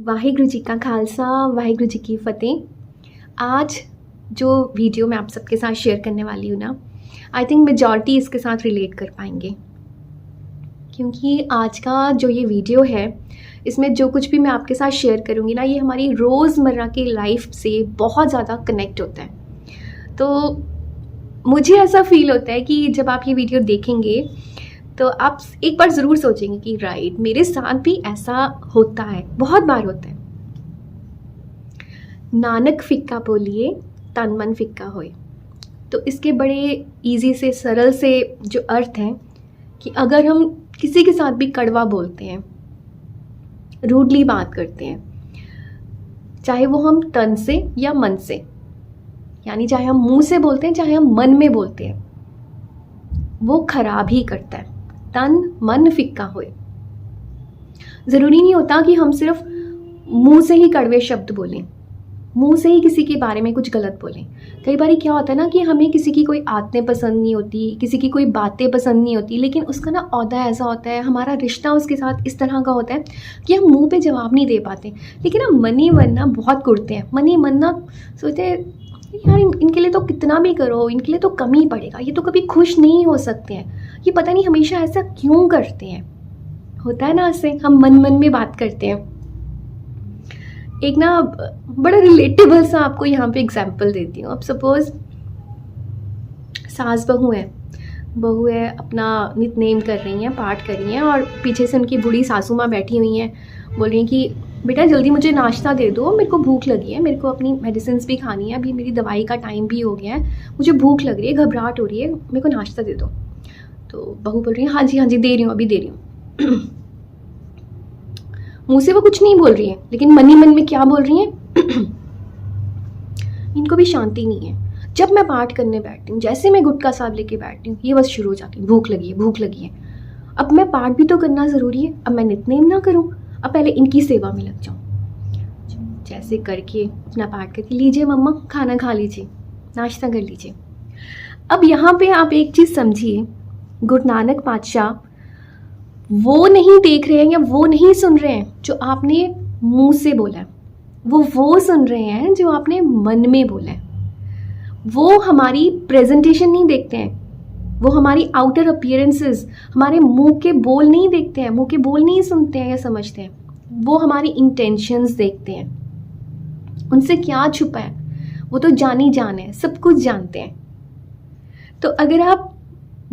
वाहिगुरु जी का खालसा, वाहिगुरु जी की फ़तेह। आज जो वीडियो मैं आप सबके साथ शेयर करने वाली हूँ ना, आई थिंक मेजॉरिटी इसके साथ रिलेट कर पाएंगे, क्योंकि आज का जो ये वीडियो है इसमें जो कुछ भी मैं आपके साथ शेयर करूँगी ना, ये हमारी रोज़मर्रा की लाइफ से बहुत ज़्यादा कनेक्ट होता है। तो मुझे ऐसा फील होता है कि जब आप ये वीडियो देखेंगे तो आप एक बार ज़रूर सोचेंगे कि राइट, मेरे साथ भी ऐसा होता है, बहुत बार होता है। नानक फिक्का बोलिए, तन मन फिक्का होए। तो इसके बड़े इजी से सरल से जो अर्थ हैं कि अगर हम किसी के साथ भी कड़वा बोलते हैं, रूडली बात करते हैं, चाहे वो हम तन से या मन से, यानी चाहे हम मुंह से बोलते हैं चाहे हम मन में बोलते हैं, वो खराब ही करता है। तन मन फिक्का होए। ज़रूरी नहीं होता कि हम सिर्फ मुंह से ही कड़वे शब्द बोलें, मुंह से ही किसी के बारे में कुछ गलत बोलें। कई बार क्या होता है ना कि हमें किसी की कोई आदतें पसंद नहीं होती, किसी की कोई बातें पसंद नहीं होती, लेकिन उसका ना औहदा ऐसा होता है, हमारा रिश्ता उसके साथ इस तरह का होता है कि हम मुंह पे जवाब नहीं दे पाते, लेकिन हम मन ही मन ना बहुत कुड़ते हैं। मन ही मन ना सोचते हैं यार इनके लिए तो कितना भी करो, इनके लिए तो कम ही पड़ेगा, ये तो कभी खुश नहीं हो सकते हैं, ये पता नहीं हमेशा ऐसा क्यों करते हैं। होता है ना, ऐसे हम मन मन में बात करते हैं। एक ना बड़ा रिलेटेबल सा आपको यहाँ पे एग्जाम्पल देती हूँ। अब सपोज सास बहू है, अपना नित्य कर रही हैं, पाठ कर रही हैं, और पीछे से उनकी बूढ़ी सासू माँ बैठी हुई हैं, बोल रही हैं कि बेटा जल्दी मुझे नाश्ता दे दो, मेरे को भूख लगी है, मेरे को अपनी मेडिसिन भी खानी है, अभी मेरी दवाई का टाइम भी हो गया है, मुझे भूख लग रही है, घबराहट हो रही है, मेरे को नाश्ता दे दो। तो बहू बोल रही है हाँ जी दे रही हूँ, अभी दे रही हूँ। मुंह से वो कुछ नहीं बोल रही है, लेकिन मन ही मन में क्या बोल रही है इनको भी शांति नहीं है। जब मैं पाठ करने बैठती हूँ, जैसे मैं गुटखा साहब लेके बैठती हूँ, ये बस शुरू हो जाती है, भूख लगी है। अब मैं पाठ भी तो करना ज़रूरी है, अब मैं नित्नेम ना करूँ, अब पहले इनकी सेवा में लग जाऊँ। जैसे करके अपना पाठ करके, लीजिए मम्मा खाना खा लीजिए, नाश्ता कर लीजिए। अब यहाँ पे आप एक चीज़ समझिए, गुरु नानक पातशाह वो नहीं देख रहे हैं या वो नहीं सुन रहे हैं जो आपने मुंह से बोला है, वो सुन रहे हैं जो आपने मन में बोला है। वो हमारी प्रेजेंटेशन नहीं देखते हैं, वो हमारी आउटर अपीयरेंसेस, हमारे मुंह के बोल नहीं देखते हैं, मुंह के बोल नहीं सुनते हैं या समझते हैं, वो हमारी इंटेंशंस देखते हैं। उनसे क्या छुपा है, वो तो जानी जान है, सब कुछ जानते हैं। तो अगर आप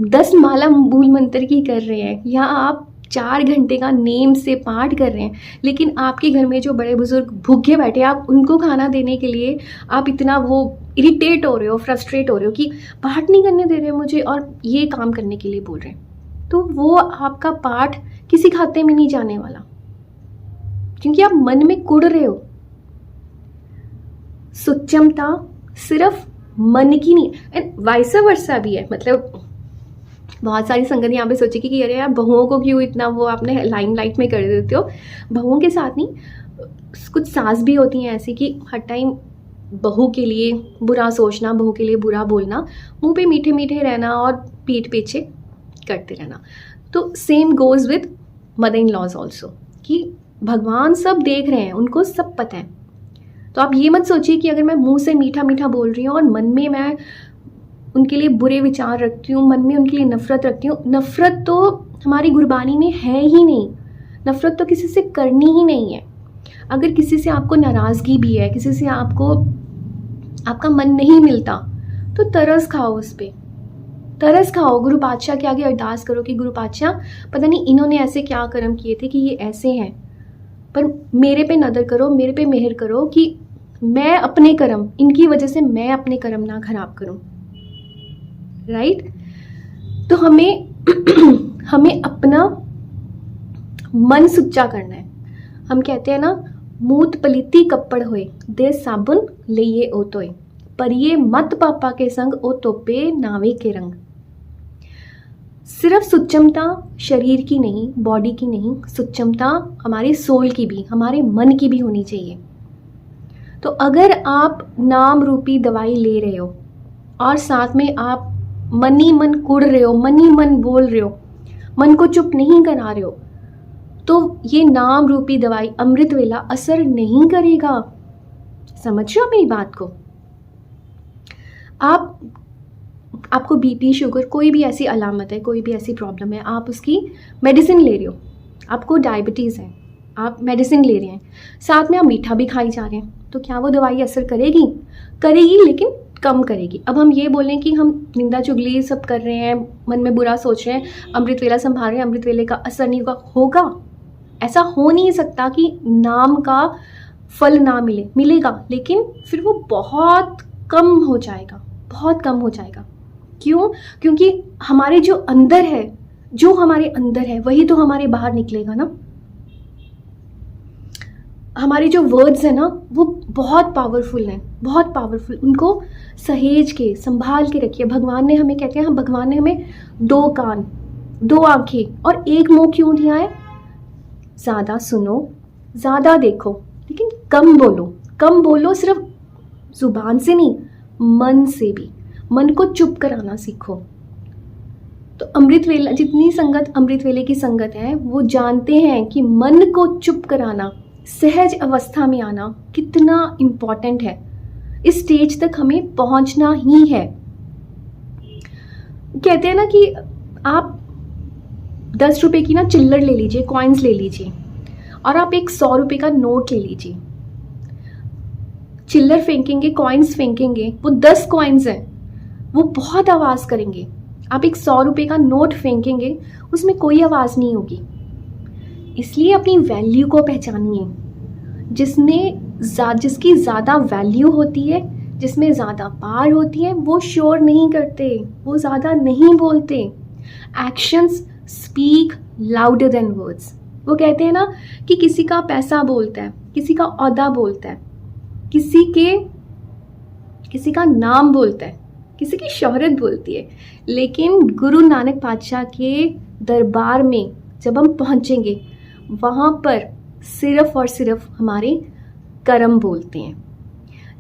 10 माला मूल मंत्र की कर रहे हैं या आप 4 घंटे का नेम से पाठ कर रहे हैं, लेकिन आपके घर में जो बड़े बुजुर्ग भूखे बैठे, आप उनको खाना देने के लिए आप इतना वो इरिटेट हो रहे हो, फ्रस्ट्रेट हो रहे हो कि पाठ नहीं करने दे रहे मुझे और ये काम करने के लिए बोल रहे हैं, तो वो आपका पाठ किसी खाते में नहीं जाने वाला, क्योंकि आप मन में कुड़ रहे हो। सुच्चमता सिर्फ मन की नहीं, एंड वाइस वर्सा भी है। मतलब बहुत सारी संगत यहाँ पे सोचेगी कि अरे यार बहुओं को क्यों इतना वो आपने लाइमलाइट में कर देते हो। बहुओं के साथ नहीं, कुछ सास भी होती हैं ऐसी कि हर टाइम बहू के लिए बुरा सोचना, बहू के लिए बुरा बोलना, मुंह पे मीठे मीठे रहना और पीठ पीछे करते रहना। तो same goes with mother in laws also, कि भगवान सब देख रहे हैं, उनको सब पता है। तो आप ये मत सोचिए कि अगर मैं मुंह से मीठा मीठा बोल रही हूँ और मन में मैं उनके लिए बुरे विचार रखती हूँ, मन में उनके लिए नफरत रखती हूँ। नफरत तो हमारी गुरबानी में है ही नहीं, नफरत तो किसी से करनी ही नहीं है। अगर किसी से आपको नाराज़गी भी है, किसी से आपको आपका मन नहीं मिलता, तो तरस खाओ, उस पर तरस खाओ। गुरु पातशाह के आगे अरदास करो कि गुरु पातशाह पता नहीं इन्होंने ऐसे क्या कर्म किए थे कि ये ऐसे हैं, पर मेरे पे नज़र करो, मेरे पे मेहर करो कि मैं अपने कर्म, इनकी वजह से मैं अपने कर्म ना खराब करूं। राइट? तो हमें अपना मन सुच्चा करना है। हम कहते हैं ना, मूत पलीती कपड़ होए, दे साबुन लिए ओतोए, पर ये मत पापा के संग ओ तोपे नावे के रंग। सिर्फ सुच्चमता शरीर की नहीं, बॉडी की नहीं, सुच्चमता हमारे सोल की भी, हमारे मन की भी होनी चाहिए। तो अगर आप नाम रूपी दवाई ले रहे हो और साथ में आप मन ही मन कुड़ रहे हो, मन ही मन बोल रहे हो, मन को चुप नहीं करा रहे हो, तो ये नाम रूपी दवाई अमृत वेला असर नहीं करेगा। समझ रहे हो मेरी बात को? आपको बीपी, शुगर, कोई भी ऐसी अलामत है, कोई भी ऐसी प्रॉब्लम है, आप उसकी मेडिसिन ले रहे हो, आपको डायबिटीज़ है, आप मेडिसिन ले रहे हैं, साथ में आप मीठा भी खाई जा रहे हैं, तो क्या वो दवाई असर करेगी? करेगी, लेकिन कम करेगी। अब हम ये बोलें कि हम निंदा चुगली सब कर रहे हैं, मन में बुरा सोच रहे हैं, अमृत वेला संभाल रहे हैं, अमृत वेले का असर नहीं होगा। ऐसा हो नहीं सकता कि नाम का फल ना मिलेगा, लेकिन फिर वो बहुत कम हो जाएगा, बहुत कम हो जाएगा। क्यों? क्योंकि हमारे जो अंदर है वही तो हमारे बाहर निकलेगा ना। हमारे जो वर्ड्स हैं ना वो बहुत पावरफुल हैं, बहुत पावरफुल। उनको सहेज के संभाल के रखिए। भगवान ने हमें, कहते हैं भगवान ने हमें 2 कान, 2 आंखें और 1 मुंह क्यों दिया है? ज़्यादा सुनो, ज़्यादा देखो, लेकिन कम बोलो, सिर्फ जुबान से नहीं, मन से भी। मन को चुप कराना सीखो। तो अमृत वेला, जितनी संगत अमृत वेले की संगत है, वो जानते हैं कि मन को चुप कराना, सहज अवस्था में आना कितना इम्पॉर्टेंट है। इस स्टेज तक हमें पहुंचना ही है। कहते हैं ना कि आप 10 रुपए की ना चिल्लर ले लीजिए, कॉइन्स ले लीजिए, और आप एक 100 रुपए का नोट ले लीजिए। चिल्लर फेंकेंगे, कॉइन्स फेंकेंगे, वो 10 कॉइन्स हैं, वो बहुत आवाज़ करेंगे। आप एक 100 रुपए का नोट फेंकेंगे, उसमें कोई आवाज़ नहीं होगी। इसलिए अपनी वैल्यू को पहचानिए। जिसकी ज़्यादा वैल्यू होती है, जिसमें ज़्यादा पावर होती है, वो शोर नहीं करते, वो ज़्यादा नहीं बोलते। Actions speak louder than words. वो कहते हैं ना कि किसी का पैसा बोलता है, किसी का ओहदा बोलता है, किसी का नाम बोलता है, किसी की शोहरत बोलती है, लेकिन गुरु नानक पातशाह के दरबार में जब हम पहुंचेंगे, वहाँ पर सिर्फ और सिर्फ हमारे कर्म बोलते हैं।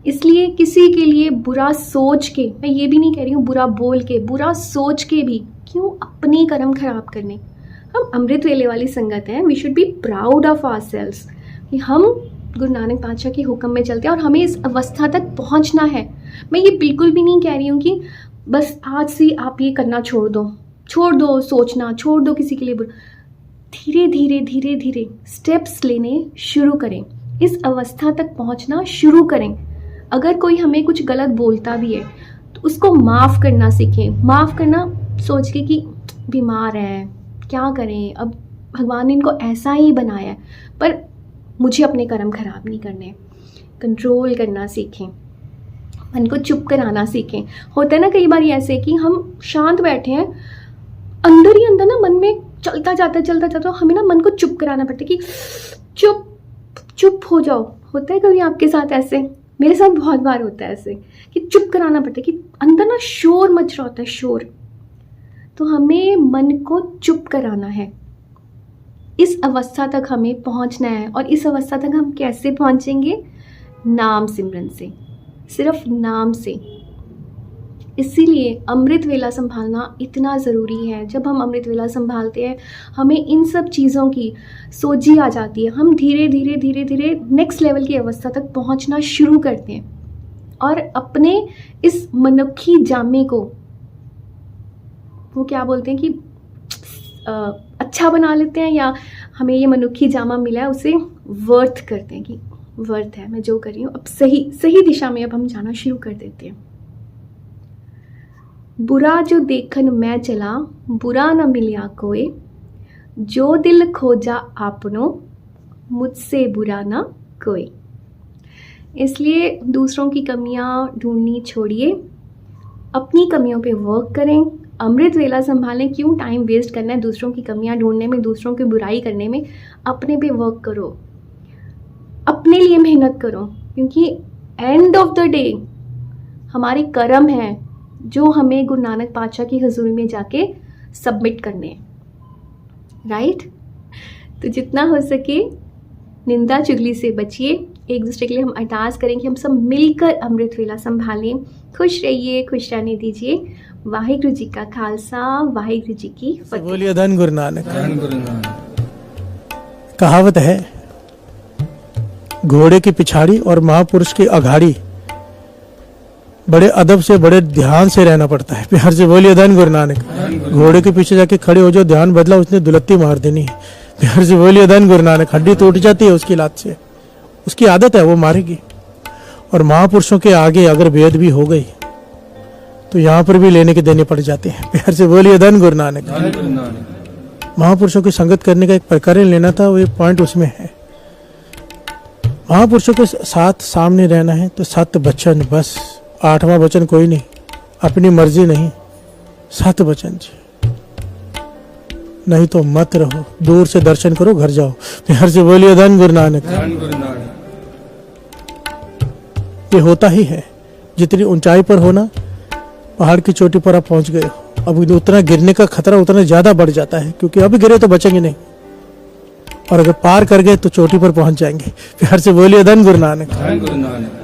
इसलिए किसी के लिए बुरा सोच के, मैं ये भी नहीं कह रही हूँ बुरा बोल के, बुरा सोच के भी क्यों अपनी कर्म खराब करने। हम अमृत वेले वाली संगत हैं, we should be proud of ourselves कि हम गुरु नानक पातशाह के हुक्म में चलते हैं और हमें इस अवस्था तक पहुंचना है। मैं ये बिल्कुल भी नहीं कह रही हूँ कि बस आज से आप ये करना छोड़ दो सोचना, छोड़ दो किसी के लिए बुरा। धीरे धीरे स्टेप्स लेने शुरू करें, इस अवस्था तक पहुंचना शुरू करें। अगर कोई हमें कुछ गलत बोलता भी है तो उसको माफ़ करना सीखें। माफ़ करना सोच के कि बीमार है, क्या करें, अब भगवान ने इनको ऐसा ही बनाया है, पर मुझे अपने कर्म खराब नहीं करने। कंट्रोल करना सीखें, मन को चुप कराना सीखें। होता है ना कई बार ऐसे कि हम शांत बैठे हैं, अंदर ही अंदर ना मन में चलता जाता हमें ना मन को चुप कराना पड़ता है कि चुप हो जाओ। होता है कभी आपके साथ ऐसे? मेरे साथ बहुत बार होता है ऐसे कि चुप कराना पड़ता है कि अंदर ना शोर मच रहा होता है, शोर। तो हमें मन को चुप कराना है, इस अवस्था तक हमें पहुंचना है। और इस अवस्था तक हम कैसे पहुंचेंगे? नाम सिमरन से, सिर्फ नाम से। इसीलिए अमृत वेला संभालना इतना ज़रूरी है। जब हम अमृत वेला संभालते हैं, हमें इन सब चीज़ों की सोझी आ जाती है। हम धीरे धीरे नेक्स्ट लेवल की अवस्था तक पहुंचना शुरू करते हैं और अपने इस मनुक्खी जामे को, वो क्या बोलते हैं कि अच्छा बना लेते हैं, या हमें ये मनुक्खी जामा मिला है उसे वर्थ करते हैं कि वर्थ है, मैं जो कर रही हूँ अब सही दिशा में अब हम जाना शुरू कर देते हैं। बुरा जो देखन मैं चला, बुरा न मिलिया कोई, जो दिल खोजा आपनो, मुझसे बुरा ना कोई। इसलिए दूसरों की कमियां ढूंढनी छोड़िए, अपनी कमियों पे वर्क करें। अमृत वेला संभालें। क्यों टाइम वेस्ट करना है दूसरों की कमियां ढूंढने में, दूसरों की बुराई करने में? अपने पे वर्क करो, अपने लिए मेहनत करो, क्योंकि एंड ऑफ द डे हमारे कर्म हैं जो हमें गुरु नानक पातशाह की हजूरी में जाके सबमिट करने हैं, राइट? तो जितना हो सके निंदा चुगली से बचिए। एक दूसरे के लिए हम अरदास करें कि हम सब मिलकर अमृत वेला संभालें। खुश रहिए, खुश रहने दीजिए। वाहिगुरु जी का खालसा, वाहिगुरु जी की फतेह। बोलिए धन गुरु नानक। कहावत है, घोड़े की पिछाड़ी और महापुरुष की अघाड़ी बड़े अदब से बड़े ध्यान से रहना पड़ता है। प्यार से बोलिए धन गुरु नानक। घोड़े के पीछे जाके खड़े हो जो ध्यान बदला उसने दुलत्ती मार देनी है। प्यार से बोलिए धन गुरु नानक। हड्डी टूट जाती है उसकी लात से, उसकी आदत है, वो मारेगी। और महापुरुषों के आगे अगर भेद भी हो गई तो यहाँ पर भी लेने के देने पड़ जाते हैं। प्यार से बोलिए धन गुरु नानक। महापुरुषों की संगत करने का एक प्रकरण लेना था, वो एक पॉइंट उसमें है। महापुरुषों के साथ सामने रहना है तो 7 वचन, बस 8वां वचन कोई नहीं, अपनी मर्जी नहीं, 7 वचन जी। नहीं तो मत रहो, दूर से दर्शन करो, घर जाओ। प्यार से बोलिए धन गुरु नानक। ये होता ही है। जितनी ऊंचाई पर हो ना, पहाड़ की चोटी पर आप पहुंच गए हो, अब उतना गिरने का खतरा उतना ज्यादा बढ़ जाता है, क्योंकि अभी गिरे तो बचेंगे नहीं, और अगर पार कर गए तो चोटी पर पहुंच जाएंगे। प्यार से बोलिए धन गुरु नानक।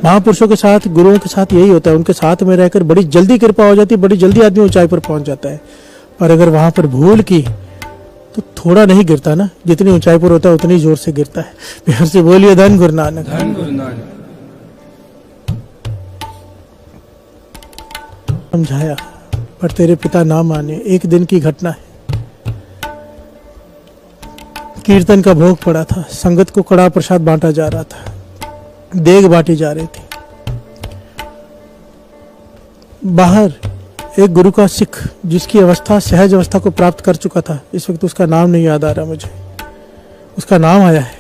महापुरुषों के साथ, गुरुओं के साथ यही होता है, उनके साथ में रहकर बड़ी जल्दी कृपा हो जाती है, बड़ी जल्दी आदमी ऊंचाई पर पहुंच जाता है। पर अगर वहां पर भूल की तो थोड़ा नहीं गिरता ना, जितनी ऊंचाई पर होता है उतनी जोर से गिरता है। प्यार से बोलिए धन गुरु नानक। समझाया पर तेरे पिता ना माने। एक दिन की घटना है, कीर्तन का भोग पड़ा था, संगत को कड़ा प्रसाद बांटा जा रहा था, देग बांटी जा रही थी। बाहर एक गुरु का सिख, जिसकी अवस्था सहज अवस्था को प्राप्त कर चुका था, इस वक्त उसका नाम नहीं याद आ रहा मुझे, उसका नाम आया है,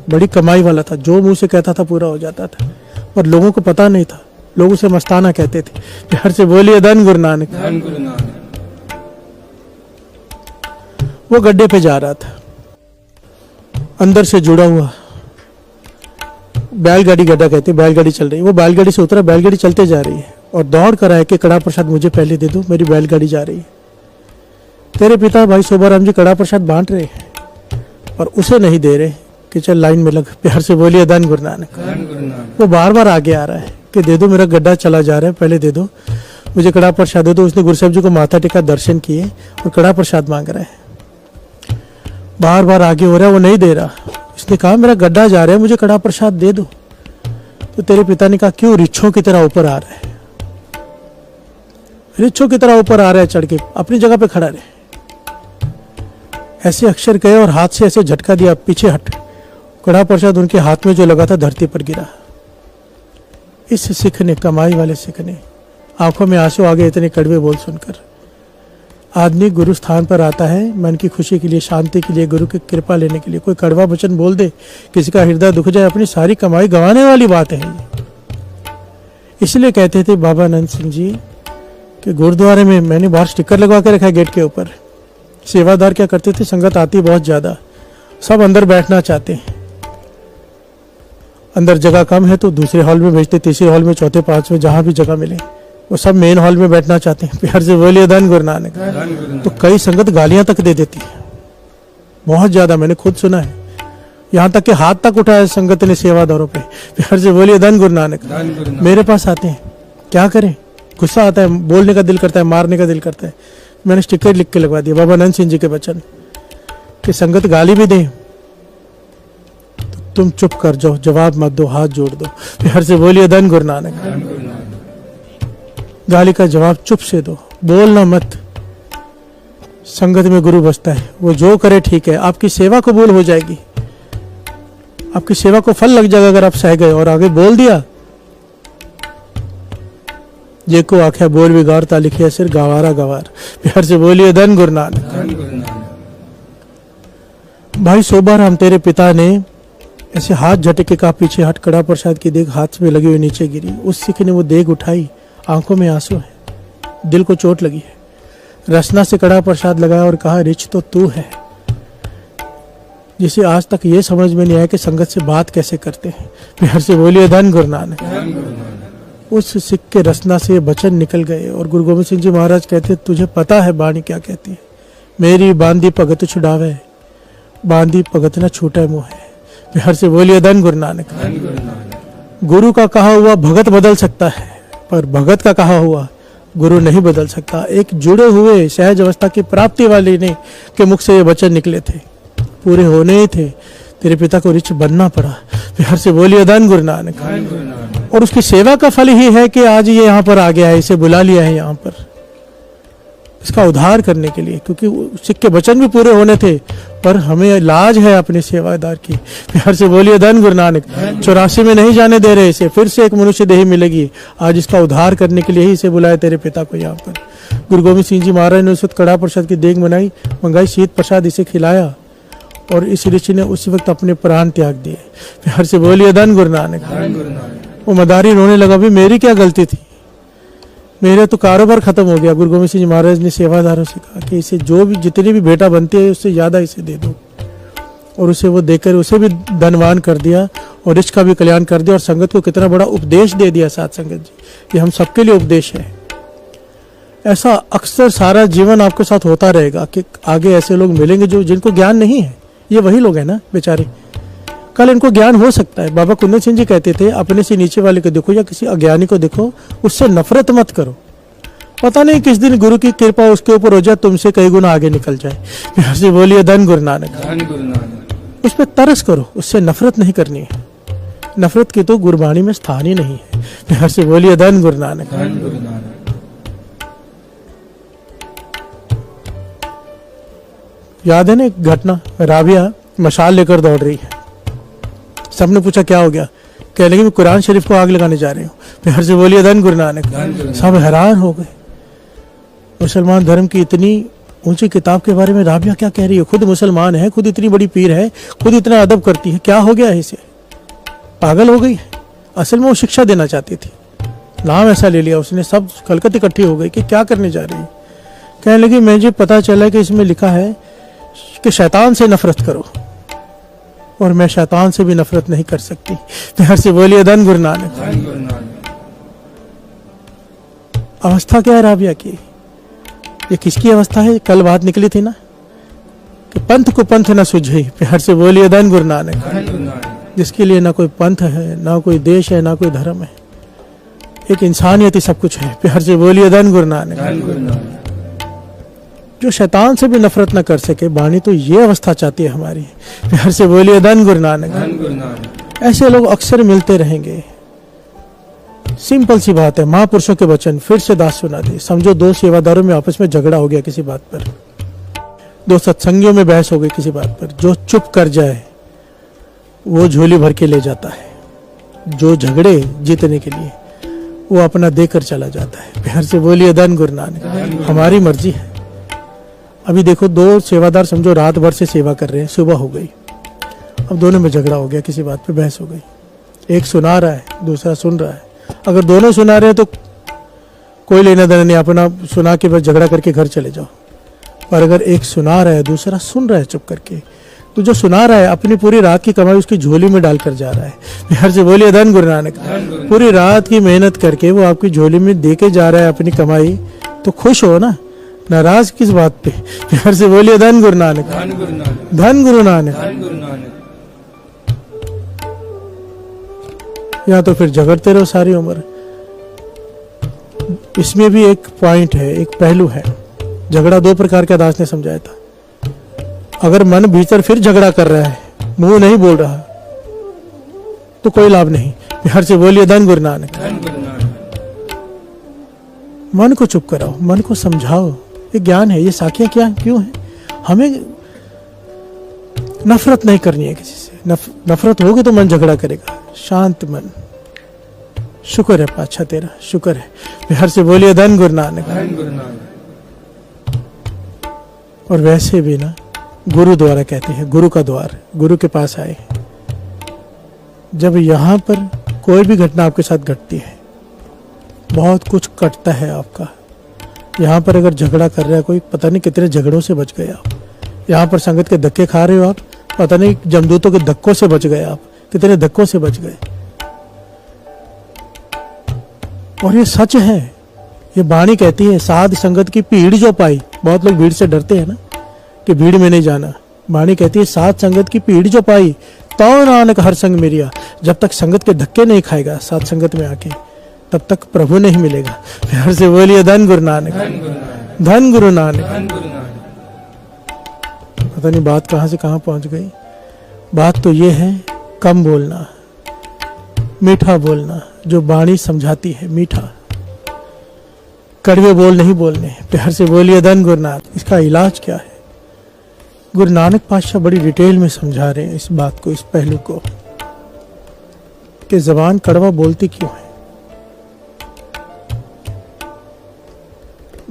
बड़ी कमाई वाला था, जो मुंह से कहता था पूरा हो जाता था, पर लोगों को पता नहीं था, लोग उसे मस्ताना कहते थे। प्यार से बोलिए धन गुरु नानक। वो गड्ढे पे जा रहा था, अंदर से जुड़ा हुआ, बैलगाड़ी गड्ढा कहते हैं, बैलगाड़ी चल रही है, वो बैलगाड़ी से उतरा, बैलगाड़ी चलते जा रही है और दौड़ कर आया कि कड़ा प्रसाद मुझे पहले दे दो, मेरी बैलगाड़ी जा रही है। तेरे पिता भाई शोभाराम जी कड़ा प्रसाद बांट रहे हैं और उसे नहीं दे रहे कि चल लाइन में लग। प्यार से बोलिए धन गुरु नानक। वो बार बार आगे आ रहा है कि दे दो, मेरा गड्ढा चला जा रहा है, पहले दे दो, मुझे कड़ा प्रसाद दे दो। उसने गुरु साहब जी को माथा टेका, दर्शन किए और कड़ा प्रसाद मांग रहा है, बार बार आगे हो रहा है, वो नहीं दे रहा। उसने कहा मेरा गड्ढा जा रहा है, मुझे कड़ा प्रसाद दे दो। तो तेरे पिता ने कहा क्यों रिच्छों की तरह ऊपर आ रहा है, रिच्छों की तरह ऊपर आ रहा है, चढ़ के अपनी जगह पे खड़ा रहे। ऐसे अक्षर कहे और हाथ से ऐसे झटका दिया, पीछे हट। कड़ा प्रसाद उनके हाथ में जो लगा था धरती पर गिरा। इस सिख ने, कमाई वाले सिख ने, आंखों में आंसू आ गए इतने कड़वे बोल सुनकर। आदमी गुरु स्थान पर आता है मन की खुशी के लिए, शांति के लिए, गुरु की कृपा लेने के लिए, कोई कड़वा वचन बोल दे, किसी का हृदय दुख जाए, अपनी सारी कमाई गंवाने वाली बात है ये। इसलिए कहते थे बाबा नंद सिंह जी कि गुरुद्वारे में, मैंने बाहर स्टिकर लगवा के रखा है गेट के ऊपर, सेवादार क्या करते थे, संगत आती बहुत ज्यादा, सब अंदर बैठना चाहते हैं, अंदर जगह कम है तो दूसरे हॉल में भेजते, तीसरे हॉल में, चौथे, पांचवें, जहां भी जगह मिले, वो सब मेन हॉल में बैठना चाहते हैं। प्यार से बोलिए धन गुरु नानक। तो कई संगत गालियां तक दे देती है, बहुत ज्यादा, मैंने खुद सुना है, यहाँ तक कि हाथ तक उठाया संगत ने सेवादारों पे। प्यार से बोलिए धन गुरु नानक। मेरे पास आते हैं, क्या करें, गुस्सा आता है, बोलने का दिल करता है, मारने का दिल करता है। मैंने स्टिकर लिख के लगवा दिया, बाबा नंद सिंह जी के वचन, कि संगत गाली भी दे तो तुम चुप कर जाओ, जवाब मत दो, हाथ जोड़ दो। प्यार से बोलिए धन गुरु नानक। गाली का जवाब चुप से दो, बोलना मत। संगत में गुरु बसता है, वो जो करे ठीक है, आपकी सेवा कबूल हो जाएगी, आपकी सेवा को फल लग जाएगा अगर आप सह गए और आगे बोल दिया। जे को आख्या बोल बिगाड़ता लिखिया सिर गवारा गवार। प्यार से बोलिए धन गुरु नानक। भाई शोभाराम, तेरे पिता ने ऐसे हाथ झटके का, पीछे हट, कड़ा प्रसाद की देग हाथ में लगी हुई नीचे गिरी। उस सिख ने वो देग उठाई, आंखों में आंसू है, दिल को चोट लगी है, रसना से कड़ा प्रसाद लगाया और कहा रिच तो तू है, जिसे आज तक ये समझ में नहीं आया कि संगत से बात कैसे करते हैं। प्यार से बोलिए धन गुरु नानक। उस सिख के रसना से वचन निकल गए और गुरु गोविंद सिंह जी महाराज कहते, तुझे पता है बाणी क्या कहती है, मेरी बांधी भगत छुड़ावे, बांधी भगत न छूटे मुँह है। प्यार से बोलिए धन गुरु नानक। गुरु का कहा हुआ भगत बदल सकता है, पर भगत का कहा हुआ गुरु नहीं बदल सकता। एक जुड़े हुए सहज अवस्था की प्राप्ति वाले ने के मुख से ये वचन निकले थे, पूरे होने ही थे। तेरे पिता को रिच बनना पड़ा। प्यार से बोलिए धन गुरु नानक। और उसकी सेवा का फल ही है कि आज ये यहाँ पर आ गया है, इसे बुला लिया है यहाँ पर इसका उद्धार करने के लिए, क्योंकि सिक्के वचन भी पूरे होने थे, पर हमें लाज है अपने सेवादार की। प्यार से बोलिए धन गुरु नानक। 84 में नहीं जाने दे रहे इसे, फिर से एक मनुष्य देही मिलेगी, आज इसका उद्धार करने के लिए ही इसे बुलाया तेरे पिता को यहाँ पर। गुरु गोविंद सिंह जी महाराज ने उस वक्त कड़ा प्रसाद की देग मंगाई, शीत प्रसाद इसे खिलाया, और इस ऋषि ने उसी वक्त अपने प्राण त्याग दिए। प्यार से बोलिए धन गुरु नानक। वो मदारी रोने लगा, भी मेरी क्या गलती थी, मेरे तो कारोबार खत्म हो गया। गुरु गोविंद सिंह जी महाराज ने सेवादारों से कहा कि इसे जो भी जितनी भी बेटा बनती है उससे ज्यादा इसे दे दो, और उसे वो देकर उसे भी धनवान कर दिया और इसका भी कल्याण कर दिया, और संगत को कितना बड़ा उपदेश दे दिया। साथ संगत जी, ये हम सबके लिए उपदेश है। ऐसा अक्सर सारा जीवन आपके साथ होता रहेगा कि आगे ऐसे लोग मिलेंगे जो जिनको ज्ञान नहीं है। ये वही लोग हैं ना बेचारे, कल इनको ज्ञान हो सकता है। बाबा कुंदन सिंह जी कहते थे, अपने से नीचे वाले को देखो या किसी अज्ञानी को देखो, उससे नफरत मत करो, पता नहीं किस दिन गुरु की कृपा उसके ऊपर हो जाए, तुमसे कई गुना आगे निकल जाए। प्यार से बोलिए धन गुरु नानक। उस पर तरस करो, उससे नफरत नहीं करनी है। नफरत की तो गुरबाणी में स्थान ही नहीं है। प्यार से बोलिए धन गुरु नानक। याद है ना एक घटना, राबिया मशाल लेकर दौड़ रही है, सबने पूछा क्या हो गया, कह लगी मैं कुरान शरीफ को आग लगाने जा रही हूँ। प्यार से बोलिए धन गुरु नानक। सब हैरान हो गए, मुसलमान धर्म की इतनी ऊंची किताब के बारे में राबिया क्या कह रही है, खुद मुसलमान है, खुद इतनी बड़ी पीर है, खुद इतना अदब करती है, क्या हो गया है इसे, पागल हो गई है। असल में वो शिक्षा देना चाहती थी, नाम ऐसा ले लिया उसने, सब खलकत इकट्ठी हो गई कि क्या करने जा रही है। कहने लगी मुझे पता चला कि इसमें लिखा है कि शैतान से नफरत करो, और मैं शैतान से भी नफरत नहीं कर सकती। प्यार से बोलिए धन गुरु नानक। अवस्था क्या है राबिया की, ये किसकी अवस्था है, कल बात निकली थी ना कि पंथ को पंथ न सुझे। प्यार से बोलिए धन गुरु नानक। जिसके लिए ना कोई पंथ है, ना कोई देश है, ना कोई धर्म है, एक इंसानियत ही सब कुछ है। प्यार से बोलिए धन गुरु नानक। जो शैतान से भी नफरत न कर सके, वाणी तो ये अवस्था चाहती है हमारी। प्यार से बोलिए धन गुरु नानक। ऐसे लोग अक्सर मिलते रहेंगे। सिंपल सी बात है, महापुरुषों के वचन फिर से दास सुना दी। समझो दो सेवादारों में आपस में झगड़ा हो गया किसी बात पर, दो सत्संगियों में बहस हो गई किसी बात पर, जो चुप कर जाए वो झोली भर के ले जाता है, जो झगड़े जीतने के लिए वो अपना देकर चला जाता है। प्यार से बोलिए धन गुरु नानक। हमारी मर्जी है। अभी देखो दो सेवादार समझो रात भर से सेवा कर रहे हैं, सुबह हो गई, अब दोनों में झगड़ा हो गया, किसी बात पे बहस हो गई, एक सुना रहा है दूसरा सुन रहा है। अगर दोनों सुना रहे हैं तो कोई लेना देना नहीं, अपना सुना के बस झगड़ा करके घर चले जाओ। पर अगर एक सुना रहा है दूसरा सुन रहा है चुप करके, तो जो सुना रहा है अपनी पूरी रात की कमाई उसकी झोली में डालकर जा रहा है। प्यार से बोलिए धन गुरु नानक। पूरी रात की मेहनत करके वो आपकी झोली में दे के जा रहा है अपनी कमाई, तो खुश हो ना, नाराज किस बात पे। प्यार से बोलिए धन गुरु नानक। धन गुरु नानक। या तो फिर झगड़ते रहो सारी उम्र। इसमें भी एक पॉइंट है, एक पहलू है। झगड़ा दो प्रकार का दास ने समझाया था। अगर मन भीतर फिर झगड़ा कर रहा है, मुंह नहीं बोल रहा, तो कोई लाभ नहीं। प्यार से बोलिए धन गुरु नानक। मन को चुप कराओ, मन को समझाओ, ये ज्ञान है, ये साखियां क्या क्यों है। हमें नफरत नहीं करनी है किसी से। नफरत होगी तो मन झगड़ा करेगा। शांत मन। शुक्र है पाछा तेरा, शुक्र है। प्यार से बोलिए धन गुरु नानक। और वैसे भी ना गुरु द्वारा कहते हैं, गुरु का द्वार, गुरु के पास आए। जब यहाँ पर कोई भी घटना आपके साथ घटती है, बहुत कुछ कटता है आपका। यहाँ पर अगर झगड़ा कर रहा है कोई, पता नहीं कितने झगड़ों से बच गए आप। यहाँ पर संगत के धक्के खा रहे हो आप, पता नहीं जमदूतों के धक्कों से बच गए आप, कितने धक्कों से बच गए। और ये सच है, ये वाणी कहती है, साध संगत की भीड़ जो पाई। बहुत लोग भीड़ से डरते हैं ना कि भीड़ में नहीं जाना। वाणी कहती है साध संगत की भीड़ जो पाई, तो नानक हर संग मेरिया। जब तक संगत के धक्के नहीं खाएगा साध संगत में आके, तब तक प्रभु नहीं मिलेगा। प्यार से बोलिए धन गुरु नानक। धन गुरु नानक। पता नहीं बात कहां से कहां पहुंच गई। बात तो ये है कम बोलना, मीठा बोलना, जो वाणी समझाती है मीठा, कड़वे बोल नहीं बोलने। प्यार से बोलिए धन गुरुनाथ। इसका इलाज क्या है? गुरु नानक पातशाह बड़ी डिटेल में समझा रहे हैं इस बात को, इस पहलू को, कि जबान कड़वा बोलती क्यों है,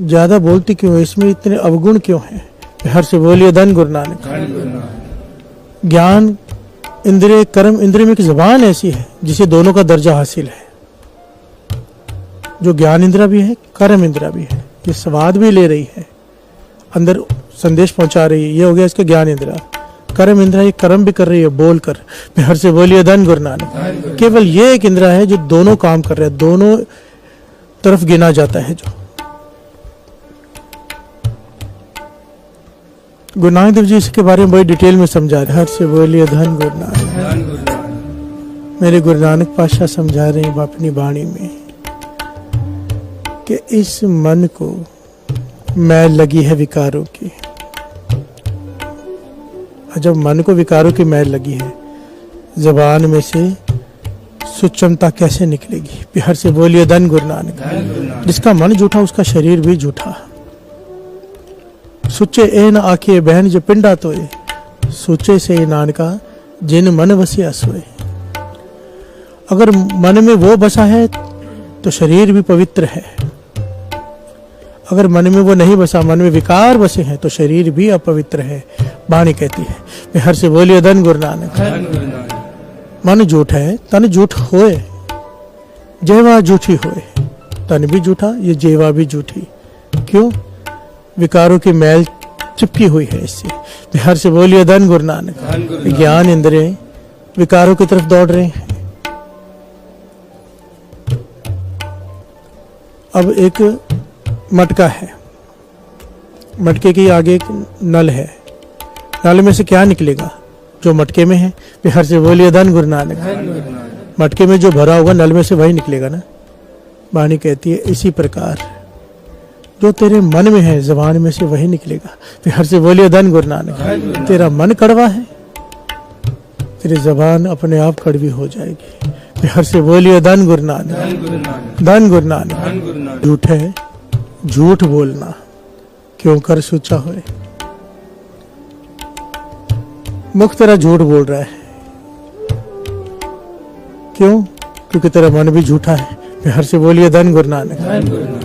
ज्यादा बोलती क्यों है, इसमें इतने अवगुण क्यों है। प्यार से बोलिए धन गुरु नानक। ज्ञान इंद्रिय, कर्म इंद्रिय में एक जबान ऐसी है जिसे दोनों का दर्जा हासिल है, जो ज्ञान इंद्रिया भी है, कर्म इंद्रिया भी है। ये स्वाद भी ले रही है, अंदर संदेश पहुंचा रही है, ये हो गया इसका ज्ञान इंद्रिया। कर्म इंद्रिया ये कर्म भी कर रही है बोलकर। प्यार से बोलिए धन गुरु नानक। केवल ये एक इंद्रिया है जो दोनों काम कर रहा है, दोनों तरफ गिना जाता है। जो गुरु नानक देव जी इसके बारे में बड़ी डिटेल में समझा रहे हैं। हर से बोलिए धन गुरु नानक। मेरे गुरु नानक पातशाह समझा रहे हैं अपनी वाणी में कि इस मन को मैल लगी है विकारों की। जब मन को विकारों की मैल लगी है, जबान में से सुचमता कैसे निकलेगी? प्यार से बोलिए धन गुरु नानक। जिसका मन झूठा उसका शरीर भी झूठा। सुचे ए न आखे बहन जो पिंडा तोए, सुचे से नानका जिन मन बसिया सोए। अगर मन में वो बसा है तो शरीर भी पवित्र है, अगर मन में वो नहीं बसा, मन में विकार बसे हैं, तो शरीर भी अपवित्र है। वाणी कहती है। प्यार से बोलिए धन गुरु नानक। मन झूठ है, तन झूठ होए, जेवा झूठी होए। तन भी झूठा, ये जेवा भी झूठी। क्यों? विकारों की मैल चिपकी हुई है इससे। प्यार से बोलिए धन गुरु नानक। ज्ञान इंद्रिय विकारों की तरफ दौड़ रहे हैं। अब एक मटका है, मटके के आगे एक नल है, नल में से क्या निकलेगा? जो मटके में है। प्यार से बोलिए धन गुरु नानक। मटके में जो भरा होगा नल में से वही निकलेगा ना। वाणी कहती है इसी प्रकार जो तेरे मन में है, जबान में से वही निकलेगा। प्यार से बोलिए धन गुरु नानक। तेरा मन कड़वा है, तेरी जबान अपने आप कड़वी हो जाएगी। प्यार से बोलिए धन गुरु नानक। धन गुरु नानक। झूठ है, झूठ बोलना क्यों कर सोचा होए। मुख तेरा झूठ बोल रहा है, क्यों? क्योंकि तेरा मन भी झूठा है। प्यार से बोलिए धन गुरु नानक।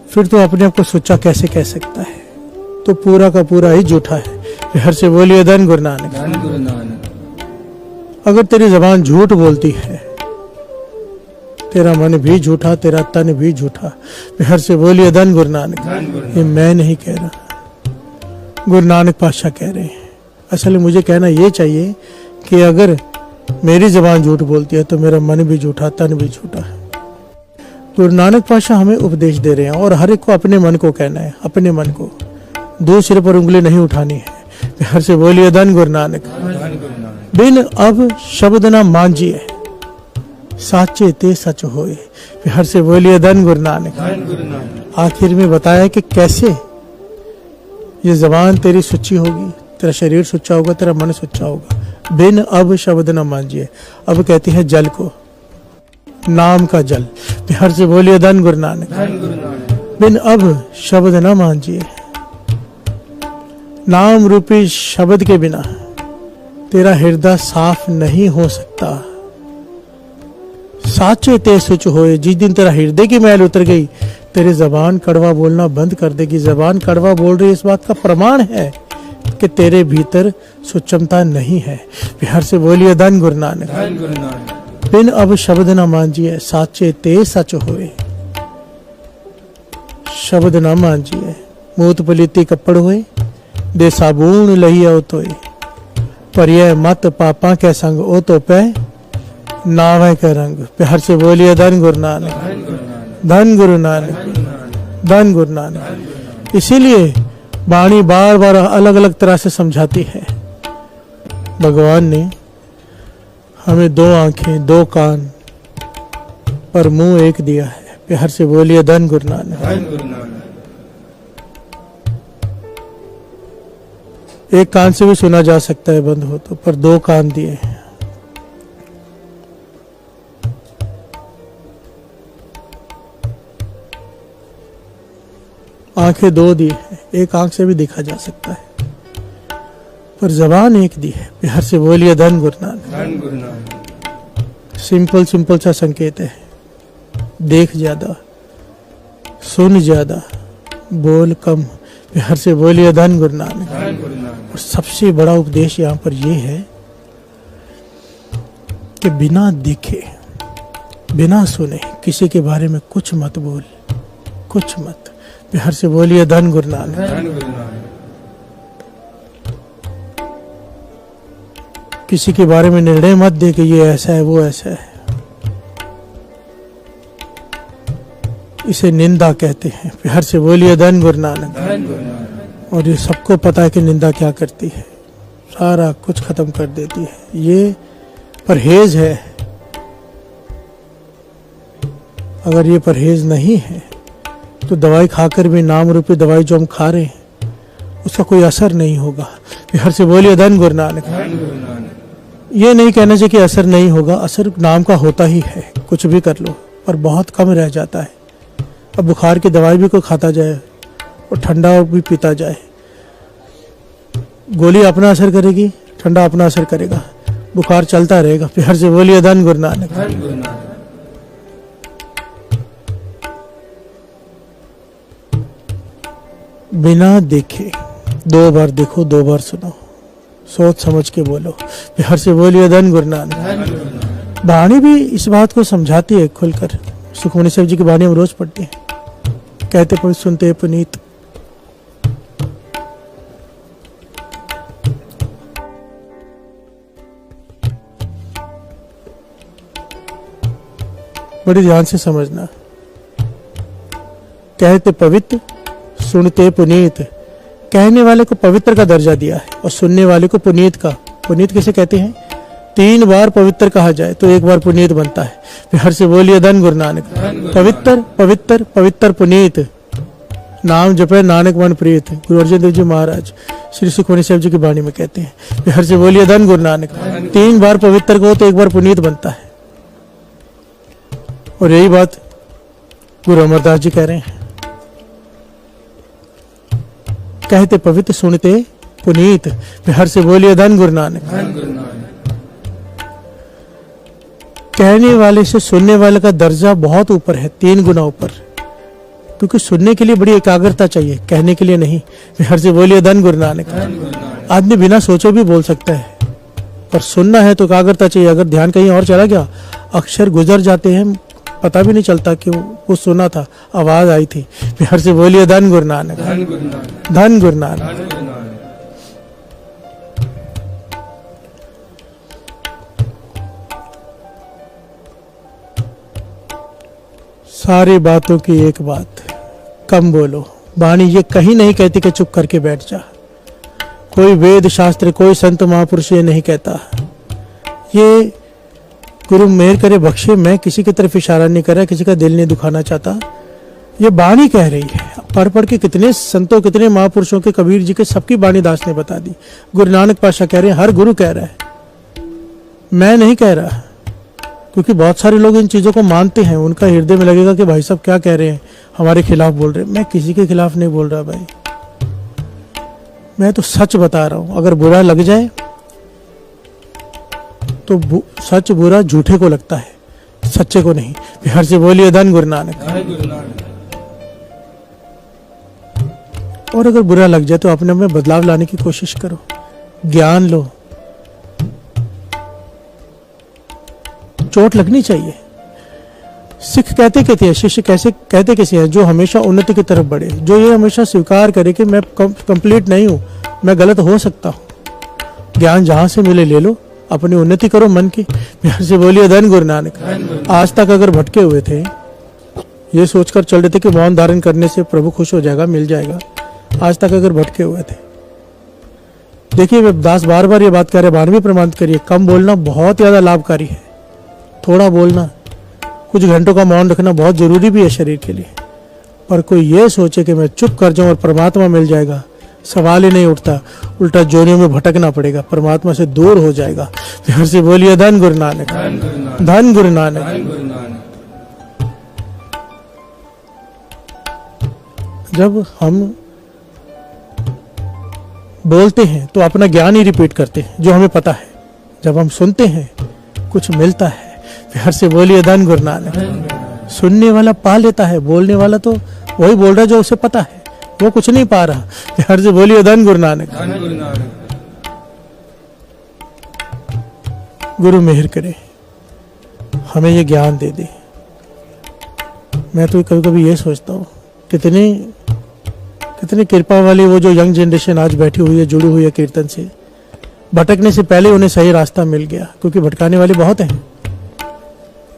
फिर तो अपने आप को सोचा कैसे कह सकता है? तो पूरा का पूरा ही झूठा है। प्यार से बोलिए धन गुरु नानक। अगर तेरी जबान झूठ बोलती है, तेरा मन भी झूठा, तेरा तन भी झूठा। प्यार से बोलिए धन गुरु नानक। ये मैं नहीं कह रहा, गुरु नानक पातशाह कह रहे हैं। असल में मुझे कहना ये चाहिए कि अगर मेरी जबान झूठ बोलती है तो मेरा मन भी झूठा, तन भी झूठा है। गुरु नानक पातशाह हमें उपदेश दे रहे हैं और हर एक को अपने मन को कहना है, अपने मन को। दूसरे पर उंगली नहीं उठानी है। प्यार से बोलिए धन गुरु नानक। बिन अब शब्द ना मांझिए, साचे ते सच होए। प्यार से बोलिए धन गुरु नानक। आखिर में बताया कि कैसे ये जबान तेरी सुच्ची होगी, तेरा शरीर सुच्चा होगा, तेरा मन सुच्चा होगा। बिन अब शब्द न मांझिए। अब कहती है जल को, नाम का जल। प्यार से बोलिए धन गुरु नानक। बिन अब शब्द न मांझिए। नाम रूपी शब्द के बिना तेरा हृदय साफ नहीं हो सकता। साचे ते सुच होए। जिस दिन तेरा हृदय की मैल उतर गई, तेरी जबान कड़वा बोलना बंद कर देगी। जबान कड़वा बोल रही है, इस बात का प्रमाण है कि तेरे भीतर सुचमता नहीं है। प्यार से बोलिए धन गुरु नानक। बिन अब शब्द न मांझिए, साचे ते सच होए। शब्द न मांझिए। मूत पलीती कपड़ होए, दे साबुन लही आओ तोए। परिय मत पापा के संग ओ तो पे, नावे का रंग। प्यार से बोलिए धन गुरु नानक। धन गुरु नानक। धन गुरु नानक। इसीलिए वाणी बार बार अलग अलग तरह से समझाती है। भगवान ने हमें दो आंखें, दो कान, पर मुंह एक दिया है। प्यार से बोलिए धन गुरु नानक। एक कान से भी सुना जा सकता है बंद हो तो, पर दो कान दिए हैं। आंखें दो दी है, एक आंख से भी देखा जा सकता है, पर जबान एक दी है। प्यार से बोलिए धन गुरु नानक। सिंपल सिंपल सा संकेत है, देख ज्यादा, सुन ज्यादा, बोल कम। प्यार से बोलिए धन गुरु नानक। और सबसे बड़ा उपदेश यहाँ पर यह है कि बिना देखे, बिना सुने किसी के बारे में कुछ मत बोल, कुछ मत। प्यार से बोलिए धन गुरु नानक। किसी के बारे में निर्णय मत दे कि ये ऐसा है वो ऐसा है। इसे निंदा कहते हैं। प्यार से बोलिए धन गुरु नानक। और ये सबको पता है कि निंदा क्या करती है, सारा कुछ खत्म कर देती है। ये परहेज है। अगर ये परहेज नहीं है तो दवाई खाकर भी, नाम रूपी दवाई जो हम खा रहे हैं, उसका कोई असर नहीं होगा। प्यार से बोलिए धन गुरु नानक। ये नहीं कहना चाहिए कि असर नहीं होगा, असर नाम का होता ही है। कुछ भी कर लो पर बहुत कम रह जाता है। अब बुखार की दवाई भी कोई खाता जाए और ठंडा भी पीता जाए, गोली अपना असर करेगी, ठंडा अपना असर करेगा, बुखार चलता रहेगा। प्यार से बोलिए धन गुरु नानक। बिना देखे, दो बार देखो, दो बार सुनो, सोच समझ के बोलो। प्यार से बोलिए धन गुरु नानक। वाणी भी इस बात को समझाती है खुलकर। सुखमनी साहब जी की वाणी हम रोज पढ़ते हैं। कहते पर सुनते पुनीत। बड़ी ध्यान से समझना। कहते पवित्र, सुनते पुनीत। कहने वाले को पवित्र का दर्जा दिया है और सुनने वाले को पुनीत का। पुनीत किसे कहते हैं? 3 बार पवित्र कहा जाए तो 1 बार पुनीत बनता है। प्यार से बोलिए धन गुरु नानक। पवित्र पवित्र पवित्र पुनीत, नाम जपे नानक मन प्रीत। गुरु अर्जन देव जी महाराज श्री सुखमनी साहब जी की वाणी में कहते हैं। प्यार से बोलिए धन गुरु नानक। 3 बार पवित्र को तो 1 बार पुनीत बनता है। और यही बात गुरु अमरदास जी कह रहे हैं। कहते पवित्र, सुनते पुनीत। प्यार से बोलिए धन गुरु नानक। कहने वाले से सुनने वाले का दर्जा बहुत ऊपर है, 3 गुना ऊपर। क्योंकि सुनने के लिए बड़ी एकाग्रता चाहिए, कहने के लिए नहीं। प्यार से बोलिए धन गुरु नानक। आदमी बिना सोचे भी बोल सकता है, पर सुनना है तो एकाग्रता चाहिए। अगर ध्यान कहीं और चला गया, अक्षर गुजर जाते हैं, पता भी नहीं चलता कि वो सुना था, आवाज आई थी। प्यार से बोलिए धन गुरु नानक। धन गुरु नानक। सारी बातों की एक बात, कम बोलो। वाणी ये कहीं नहीं कहती कि चुप करके बैठ जा। कोई वेद शास्त्र, कोई संत महापुरुष ये नहीं कहता। ये गुरु मेहर करे बख्शे, मैं किसी की तरफ इशारा नहीं कर रहा, किसी का दिल नहीं दुखाना चाहता। ये वाणी कह रही है। पढ़ पढ़ के कितने संतों, कितने महापुरुषों के, कबीर जी के, सबकी वाणी दास ने बता दी। गुरु नानक पातशाह कह रहे हैं, हर गुरु कह रहा है, मैं नहीं कह रहा। क्योंकि बहुत सारे लोग इन चीजों को मानते हैं, उनका हृदय में लगेगा कि भाई साहब क्या कह रहे हैं, हमारे खिलाफ बोल रहे हैं। मैं किसी के खिलाफ नहीं बोल रहा भाई, मैं तो सच बता रहा हूं। अगर बुरा लग जाए तो सच बुरा झूठे को लगता है, सच्चे को नहीं। प्यार से बोलिए धन गुरु नानक। और अगर बुरा लग जाए तो अपने में बदलाव लाने की कोशिश करो, ज्ञान लो। चोट लगनी चाहिए। सिख कहते हैं, शिष्य कैसे कहते कैसे हैं? जो हमेशा उन्नति की तरफ बढ़े, जो ये हमेशा स्वीकार करे कि मैं कंप्लीट नहीं हूं, मैं गलत हो सकता हूं। ज्ञान जहां से मिले ले लो, अपनी उन्नति करो मन की। प्यार से बोलिए धन गुरु नानक। आज तक अगर भटके हुए थे, ये सोचकर चल रहे थे कि मौन धारण करने से प्रभु खुश हो जाएगा, मिल जाएगा, आज तक अगर भटके हुए थे, देखिए दास बार बार ये बात कर रहे, बारहवीं प्रमाणित करिए, कम बोलना बहुत ज्यादा लाभकारी है। थोड़ा बोलना, कुछ घंटों का मौन रखना बहुत जरूरी भी है शरीर के लिए। पर कोई ये सोचे कि मैं चुप कर जाऊं और परमात्मा मिल जाएगा, सवाल ही नहीं उठता, उल्टा जोनियों में भटकना पड़ेगा, परमात्मा से दूर हो जाएगा। प्यार से बोलिए धन गुरु नानक, धन गुरु नानक। जब हम बोलते हैं तो अपना ज्ञान ही रिपीट करते हैं जो हमें पता है, जब हम सुनते हैं कुछ मिलता है। प्यार से बोलिए धन गुरु नानक। सुनने वाला पा लेता है, बोलने वाला तो वही बोल रहा है जो उसे पता है, वो कुछ नहीं पा रहा। प्यार से बोलिए धन गुरु नानक। गुरु मेहर करे, हमें ये ज्ञान दे दे। मैं तो कभी कभी ये सोचता हूँ कितनी कृपा वाली वो जो यंग जनरेशन आज बैठी हुई है, जुड़ी हुई है कीर्तन से। भटकने से पहले उन्हें सही रास्ता मिल गया, क्योंकि भटकाने वाले बहुत हैं।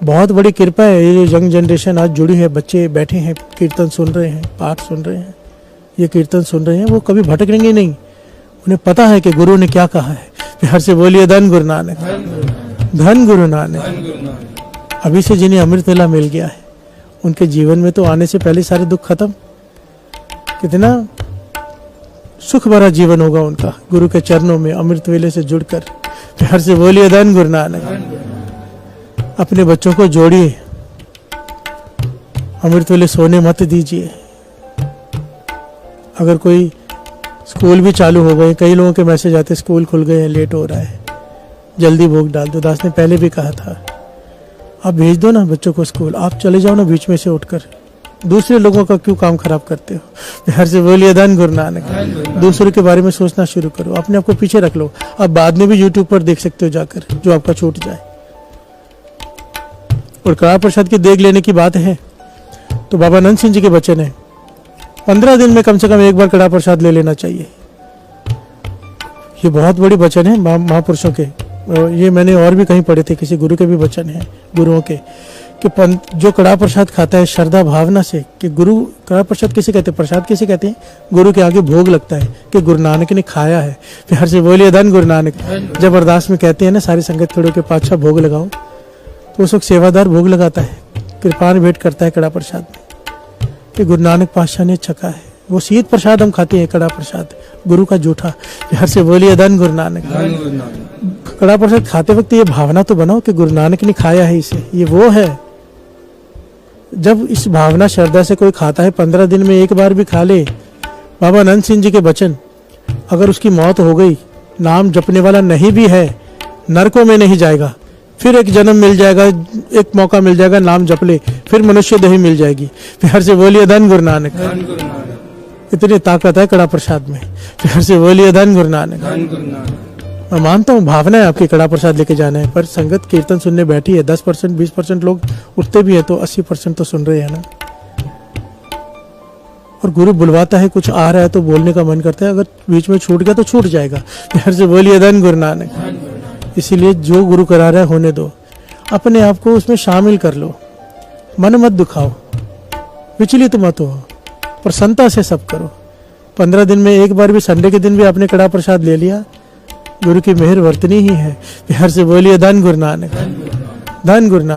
बहुत बड़ी कृपा है ये जो यंग जनरेशन आज जुड़ी है, बच्चे बैठे हैं, कीर्तन सुन रहे हैं, पाठ सुन रहे हैं, ये कीर्तन सुन रहे हैं, वो कभी भटकेंगे नहीं। उन्हें पता है कि गुरु ने क्या कहा है। प्यार से बोलिए धन गुरु नानक, धन गुरु नानक। अभी से जिन्हें अमृत वेला मिल गया है, उनके जीवन में तो आने से पहले सारे दुख खत्म। कितना सुख भरा जीवन होगा उनका गुरु के चरणों में अमृत वेले से जुड़कर। प्यार से बोलिए धन गुरु नानक। अपने बच्चों को जोड़िए, अमृत वेले सोने मत दीजिए। अगर कोई स्कूल भी चालू हो गए, कई लोगों के मैसेज आते स्कूल खुल गए हैं, लेट हो रहा है, जल्दी भोग डाल दो। दास ने पहले भी कहा था, आप भेज दो ना बच्चों को स्कूल, आप चले जाओ ना बीच में से उठकर, दूसरे लोगों का क्यों काम खराब करते हो। प्यार से बोलिए धन गुरु नानक। दूसरों के बारे में सोचना शुरू करो, अपने आप को पीछे रख लो। आप बाद में भी यूट्यूब पर देख सकते हो जाकर, जो आपका छूट जाए। और कड़ा प्रसाद की देख लेने की बात है तो बाबा नंद सिंह जी के वचन है, 15 दिन में कम से कम एक बार कड़ा प्रसाद ले लेना चाहिए। ये बहुत बड़ी वचन है महापुरुषों के। ये मैंने और भी कहीं पढ़े थे, किसी गुरु के भी वचन है गुरुओं के, कि जो कड़ा प्रसाद खाता है श्रद्धा भावना से, कि गुरु कड़ा प्रसाद किसे कहते हैं, प्रसाद किसे कहते हैं, गुरु के आगे भोग लगता है कि गुरु नानक ने खाया है। प्यार से बोलिए धन गुरु नानक। जब अरदास में कहते हैं ना सारी संगत खड़े के 5-6 भोग लगाओ, तो उस वक्त सेवादार भोग लगाता है, कृपान भेंट करता है कड़ा प्रसाद में कि गुरु नानक पातशाह ने छका है। वो शीत प्रसाद हम खाते हैं, कड़ा प्रसाद गुरु का जूठा। प्यार से बोलिए धन गुरु नानक। कड़ा प्रसाद खाते वक्त ये भावना तो बनाओ कि गुरु नानक ने खाया है इसे, ये वो है। जब इस भावना श्रद्धा से कोई खाता है, 15 दिन में एक बार भी खा ले, बाबा नंद सिंह जी के वचन, अगर उसकी मौत हो गई, नाम जपने वाला नहीं भी है, नरकों में नहीं जाएगा, फिर एक जन्म मिल जाएगा, एक मौका मिल जाएगा, नाम जप ले, फिर मनुष्य देही मिल जाएगी। प्यार से बोलिए धन गुरु नानक। इतनी ताकत है कड़ा प्रसाद में। प्यार से बोलिए धन गुरु नानक। मैं मानता हूँ भावना है आपकी कड़ा प्रसाद लेके जाना है, पर संगत कीर्तन सुनने बैठी है, 10% 20% लोग उठते भी है, तो 80% तो सुन रहे हैं ना। और गुरु बुलवाता है, कुछ आ रहा है तो बोलने का मन करता है, अगर बीच में छूट गया तो छूट जाएगा। प्यार से बोलिए धन गुरु नानक। इसीलिए जो गुरु करा रहा है होने दो, अपने आप को उसमें शामिल कर लो, मन मत दुखाओ, विचलित मत हो, प्रसन्नता से सब करो। 15 दिन में एक बार भी, संडे के दिन भी आपने कड़ा प्रसाद ले लिया, गुरु की मेहर वर्तनी ही है। प्यार से बोलिए धन गुरु नानक, धन गुरु नानक।